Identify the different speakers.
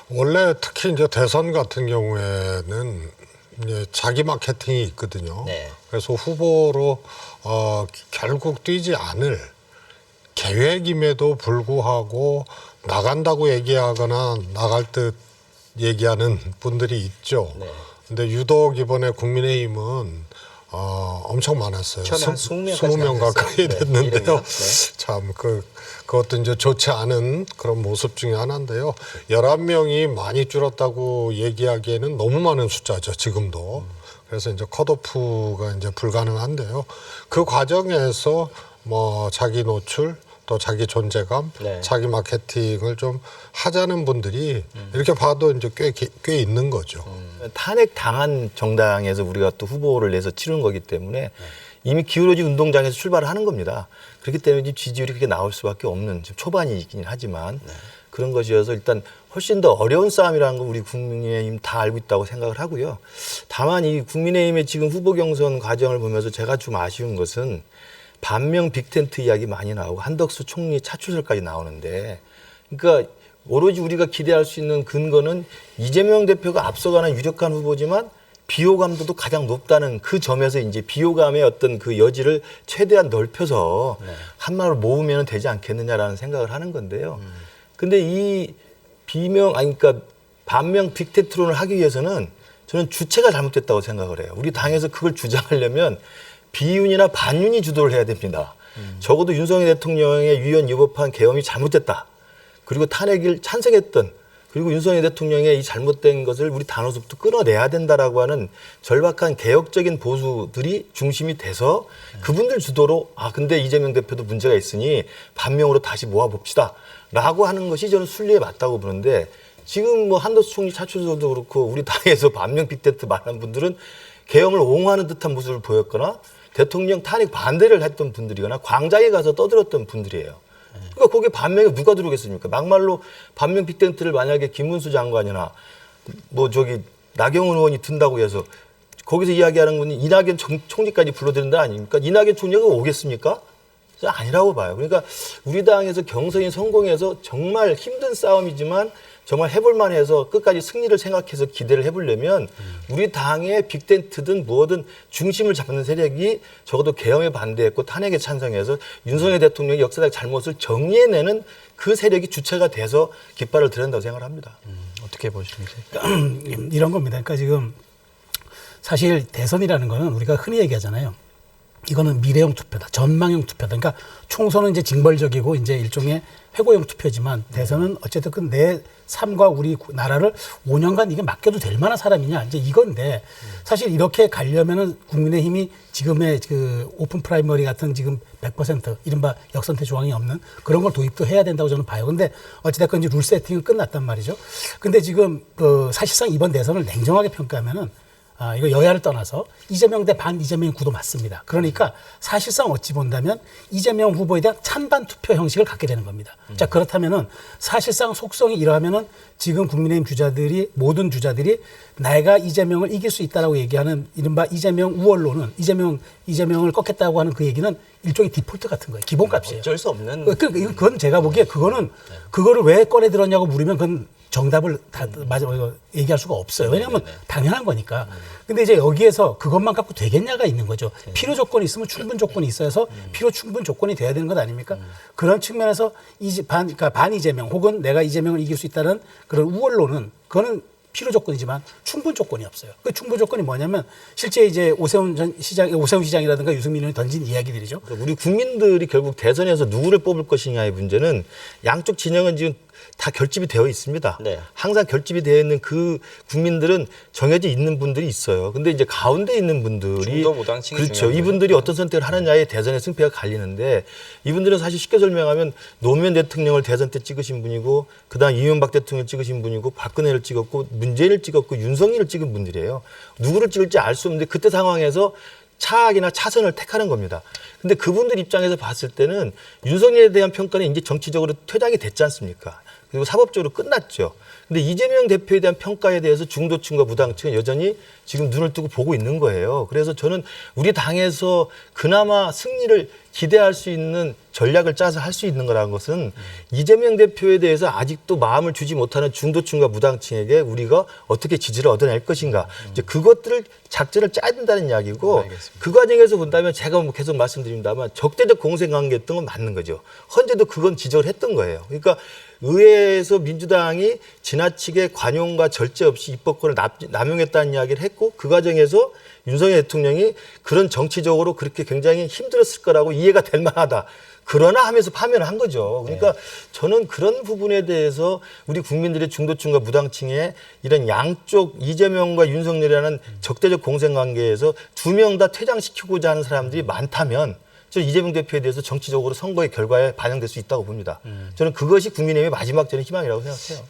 Speaker 1: 원래 특히 이제 대선 같은 경우에는 이제 자기 마케팅이 있거든요.
Speaker 2: 네.
Speaker 1: 그래서 후보로 결국 뛰지 않을 계획임에도 불구하고 나간다고 얘기하거나 나갈 듯 얘기하는 분들이 있죠.
Speaker 2: 네.
Speaker 1: 근데 유독 이번에 국민의힘은 엄청 많았어요.
Speaker 2: 처음에 한 20명까지
Speaker 1: 20명 가까이
Speaker 2: 네,
Speaker 1: 됐는데요.
Speaker 2: 이름이요. 네.
Speaker 1: 참 그것도 이제 좋지 않은 그런 모습 중에 하나인데요. 11명이 많이 줄었다고 얘기하기에는 너무 많은 숫자죠, 지금도. 그래서 이제 컷오프가 이제 불가능한데요. 그 과정에서 뭐 자기 노출 또 자기 존재감,
Speaker 2: 네.
Speaker 1: 자기 마케팅을 좀 하자는 분들이 이렇게 봐도 이제 꽤 있는 거죠.
Speaker 3: 탄핵 당한 정당에서 우리가 또 후보를 내서 치르는 거기 때문에 이미 기울어진 운동장에서 출발을 하는 겁니다. 그렇기 때문에 지지율이 그렇게 나올 수밖에 없는 지금 초반이긴 하지만 그런 것이어서 일단 훨씬 더 어려운 싸움이라는 건 우리 국민의힘 다 알고 있다고 생각을 하고요. 다만 이 국민의힘의 지금 후보 경선 과정을 보면서 제가 좀 아쉬운 것은 반명 빅텐트 이야기 많이 나오고 한덕수 총리 차출설까지 나오는데 그러니까 오로지 우리가 기대할 수 있는 근거는 이재명 대표가 앞서가는 유력한 후보지만 비호감도도 가장 높다는 그 점에서 이제 비호감의 어떤 그 여지를 최대한 넓혀서 한마디로 모으면 되지 않겠느냐라는 생각을 하는 건데요. 근데 이 그러니까 반명 빅텐트론을 하기 위해서는 저는 주체가 잘못됐다고 생각을 해요. 우리 당에서 그걸 주장하려면 비윤이나 반윤이 주도를 해야 됩니다. 적어도 윤석열 대통령의 유연 유법한 계엄이 잘못됐다. 그리고 탄핵을 찬성했던 그리고 윤석열 대통령의 이 잘못된 것을 우리 당으로부터 끊어내야 된다라고 하는 절박한 개혁적인 보수들이 중심이 돼서 그분들 주도로 근데 이재명 대표도 문제가 있으니 반명으로 다시 모아봅시다. 라고 하는 것이 저는 순리에 맞다고 보는데 지금 뭐 한덕수 총리 차출설도 그렇고 우리 당에서 반명 빅텐트 말한 분들은 계엄을 옹호하는 듯한 모습을 보였거나 대통령 탄핵 반대를 했던 분들이거나 광장에 가서 떠들었던 분들이에요. 그러니까 거기에 반명에 누가 들어오겠습니까? 막말로 반명 빅텐트를 만약에 김문수 장관이나 나경원 의원이 든다고 해서 거기서 이야기하는 분이 이낙연 총리까지 불러들인다 아닙니까? 이낙연 총리가 오겠습니까? 아니라고 봐요. 그러니까 우리 당에서 경선이 성공해서 정말 힘든 싸움이지만 정말 해볼만 해서 끝까지 승리를 생각해서 기대를 해보려면 우리 당의 빅텐트든 뭐든 중심을 잡는 세력이 적어도 계엄에 반대했고 탄핵에 찬성해서 윤석열 대통령의 역사적 잘못을 정리해내는 그 세력이 주체가 돼서 깃발을 들여야 한다고 생각을 합니다.
Speaker 2: 어떻게 보시는지.
Speaker 4: 이런 겁니다. 그러니까 지금 사실 대선이라는 거는 우리가 흔히 얘기하잖아요. 이거는 미래형 투표다. 전망형 투표다. 그러니까 총선은 이제 징벌적이고 이제 일종의 회고형 투표지만 대선은 어쨌든 내 삶과 우리 나라를 5년간 이게 맡겨도 될 만한 사람이냐. 이제 이건데 사실 이렇게 가려면은 국민의힘이 지금의 그 오픈 프라이머리 같은 지금 100% 이른바 역선택 조항이 없는 그런 걸 도입도 해야 된다고 저는 봐요. 근데 어찌됐건 이제 룰 세팅은 끝났단 말이죠. 근데 지금 사실상 이번 대선을 냉정하게 평가하면은 이거 여야를 떠나서 이재명 대 반 이재명 구도 맞습니다. 그러니까 사실상 어찌 본다면 이재명 후보에 대한 찬반 투표 형식을 갖게 되는 겁니다. 자, 그렇다면은 사실상 속성이 이러하면은 지금 국민의힘 주자들이 모든 주자들이 내가 이재명을 이길 수 있다라고 얘기하는 이른바 이재명 우월론은 이재명을 꺾겠다고 하는 그 얘기는 일종의 디폴트 같은 거예요. 기본값이에요.
Speaker 2: 어쩔 수 없는.
Speaker 4: 그건 제가 보기에 그거를 왜 꺼내 들었냐고 물으면 그건 정답을 다 얘기할 수가 없어요. 왜냐하면 당연한 거니까. 근데 이제 여기에서 그것만 갖고 되겠냐가 있는 거죠. 필요 조건이 있으면 충분 조건이 있어서 필요 충분 조건이 돼야 되는 것 아닙니까? 그런 측면에서 그러니까 반 이재명 혹은 내가 이재명을 이길 수 있다는 그런 우월론은 그거는 필요 조건이지만 충분 조건이 없어요. 그 충분 조건이 뭐냐면 실제 이제 오세훈 시장이라든가 유승민 의원이 던진 이야기들이죠.
Speaker 3: 우리 국민들이 결국 대선에서 누구를 뽑을 것이냐의 문제는 양쪽 진영은 지금 다 결집이 되어 있습니다.
Speaker 2: 네.
Speaker 3: 항상 결집이 되어 있는 그 국민들은 정해져 있는 분들이 있어요. 근데 이제 가운데 있는 분들이
Speaker 2: 중도 무당층이
Speaker 3: 그렇죠. 이분들이 어떤 선택을 하느냐에 대선의 승패가 갈리는데 이분들은 사실 쉽게 설명하면 노무현 대통령을 대선 때 찍으신 분이고 그다음 이명박 대통령을 찍으신 분이고 박근혜를 찍었고 문재인을 찍었고 윤석열을 찍은 분들이에요. 누구를 찍을지 알 수 없는데 그때 상황에서 차악이나 차선을 택하는 겁니다. 근데 그분들 입장에서 봤을 때는 윤석열에 대한 평가는 이제 정치적으로 퇴장이 됐지 않습니까? 그리고 사법적으로 끝났죠. 근데 이재명 대표에 대한 평가에 대해서 중도층과 무당층은 여전히 지금 눈을 뜨고 보고 있는 거예요. 그래서 저는 우리 당에서 그나마 승리를 기대할 수 있는 전략을 짜서 할 수 있는 거라는 것은 이재명 대표에 대해서 아직도 마음을 주지 못하는 중도층과 무당층에게 우리가 어떻게 지지를 얻어낼 것인가. 이제 그것들을 작전을 짜야 된다는 이야기고 그 과정에서 본다면 제가 뭐 계속 말씀드립니다만 적대적 공생관계였던 건 맞는 거죠. 헌재도 그건 지적을 했던 거예요. 그러니까 의회에서 민주당이 지나치게 관용과 절제 없이 입법권을 남용했다는 이야기를 했고 그 과정에서 윤석열 대통령이 그런 정치적으로 그렇게 굉장히 힘들었을 거라고 이해가 될 만하다. 그러나 하면서 파면을 한 거죠. 그러니까 저는 그런 부분에 대해서 우리 국민들의 중도층과 무당층의 이런 양쪽 이재명과 윤석열이라는 적대적 공생관계에서 두 명 다 퇴장시키고자 하는 사람들이 많다면 저는 이재명 대표에 대해서 정치적으로 선거의 결과에 반영될 수 있다고 봅니다. 저는 그것이 국민의힘의 마지막 저는 희망이라고 생각해요.